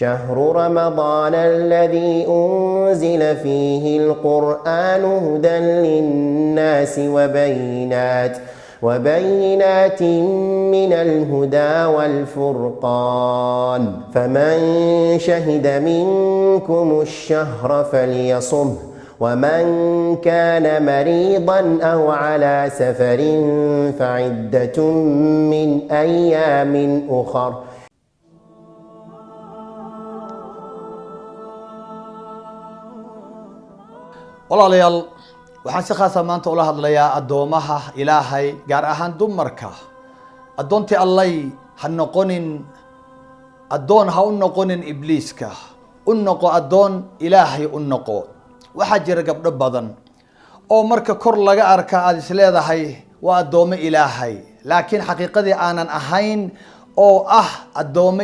شهر رمضان الذي أنزل فيه القرآن هدى للناس وبينات من الهدى والفرقان فمن شهد منكم الشهر فليصمه ومن كان مريضا أو على سفر فعدة من أيام أخر. walaalayaal waxaan si khaasa maanta ula hadlayaa addoomaha ilaahay gaar ahaan dumarka. addoontii allay ha noqonin addoon, ha u noqonin ibliiska, u noqo addoon ilaahay u noqo. waxaa jira gabdho badan oo marka kor laga arka aada is leedahay waa addoomo ilaahay, laakiin xaqiiqadii aanan ahayn oo ah addoomo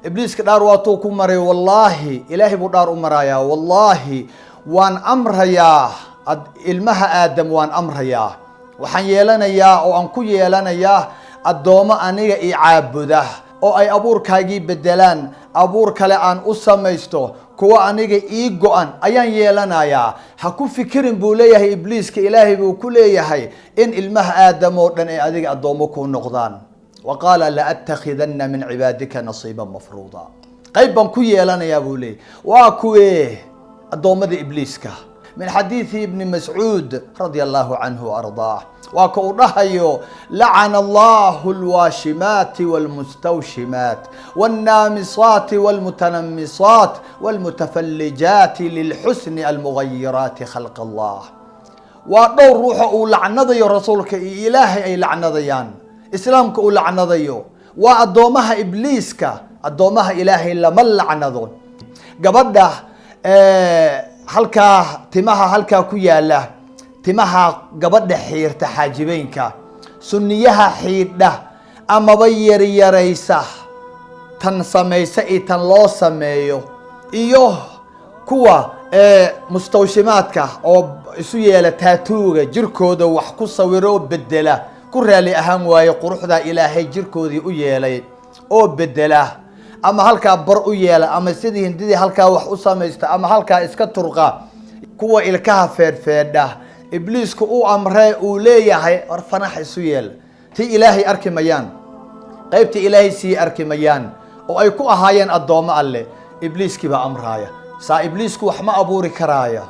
ibliiska dhaar waatuu ku maray. wallaahi ilaahay buu dhaar u marayaa, wallaahi waan amrayaa ilmaha aadam, waan amrayaa, waxaan yeelanayaa oo aan ku yeelanayaa addoomo aniga i caabuda oo ay abuurkaagii bedelaan, abuur kale aan u samaysto, kuwa aniga ii go-an ayaan yeelanayaa. ha ku fikirin buu leeyahay ibliiska, ilaahay buu ku leeyahay in ilmaha aadam oo dhan ay adiga addoomo ku noqdaan. wa qaala la attakhidana min cibaadika nasiiban mafruuda, qayb baan ku yeelanayaa buu leeyahy. waa kuwee addoommada ibliiska? min xadiidi ibni mascuud radia allahu canhu ardaah, waa ka uu dhahayo lacana allahu alwaashimaati walmustawshimaat walnaamisaati walmutanamisaat walmutafallijaati lilxusni almugayiraati khalq allah. waa dhowr ruuxa uu lacnadayo rasuulka iyo ilaahay ay lacnadayaan, islaamka uu lacnadayo. waa addoomaha ibliiska, addoomaha ilaahay lama lacnado. gabadha halkaa timaha halkaa ku yaala, timaha gabadha xiirta xaajibeynka, sunniyaha xiidha amaba yaryaraysa, tan samaysa iyo tan loo sameeyo, iyo kuwa mustawshimaadka oo isu yeela taatuuga, jirkooda wax ku sawiro oo bedela, ku raali ahaan waaye quruxda ilaahay jirkoodii u yeelay oo bedela, ama halkaa bar u yeela, ama sidii hindidii halkaa wax u samaysta, ama halkaa iska turqa. kuwa ilkaha feedhfeedha ibliisku uu amree uu leeyahay war fanax isu yeel, ti ilaahay arki mayaan, qaybta ilaahay sii arki mayaan oo ay ku ahaayeen addoomo alle. ibliiskii baa amraaya. saa ibliisku wax ma abuuri karaaya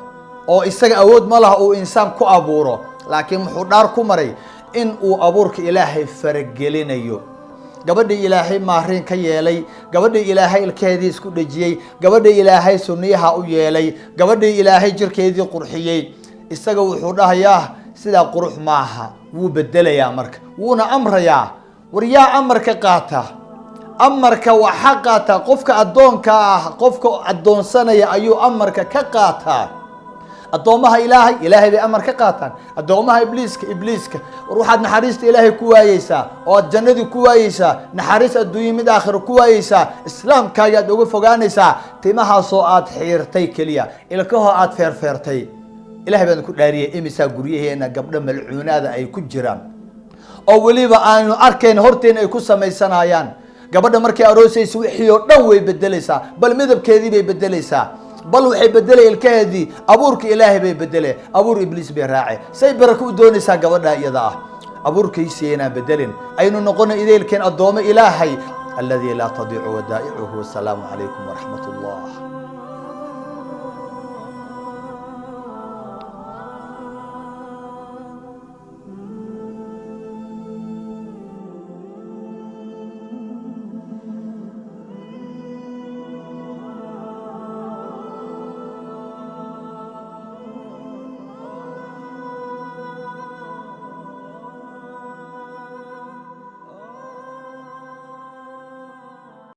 oo isaga awood ma laha uu insaan ku abuuro, laakiin wuxuu dhaar ku maray in uu abuurka ilaahay faragelinayo. gabadhii ilaahay maariin ka yeelay, gabadhii ilaahay ilkeedii isku dhejiyey, gabadhii ilaahay sunniyaha u yeelay, gabadhii ilaahay jirkeedii qurxiyey, isaga wuxuu dhahayaa sidaa qurux maaha, wuu bedelayaa marka, wuuna amrayaa. war yaa amarka qaata? amarka waxa qaata qofka addoonka ah, qofka addoonsanaya ayuu amarka ka qaataa. addoomaha ilaahay bay amar ka qaataan. addoomaha ibliiska war waxaad naxariista ilaahay ku waayeysaa oo aad jannadii ku waayeysaa, naxariis adduunye mid aakhiro ku waayeysaa, islaamkaaga aad uga fogaanaysaa timahaasoo aad xiirtay keliya, ilkahoo aad feerfeertay. ilaahay baan ku dhaariyay imisaa guryaheena gabdho malcuunaada ay ku jiraan oo weliba aanu arkayn horteena ay ku samaysanayaan. gabadha markay aroosaysa wixii oo dhan way bedelaysaa, bal midabkeedii bay bedelaysaa, bal waxay bedelay ilkaheedii, abuurka ilaahay bay bedelay, abuur ibliis bay raacay. say barako u doonaysaa gabadha iyada ah? abuurkiisii inaan bedelin, aynu noqono idaylkeen addoomo ilaahay. alladii laa tadiicu wadaa'icuhu. wasalaamu calaykum waraxmat ullah.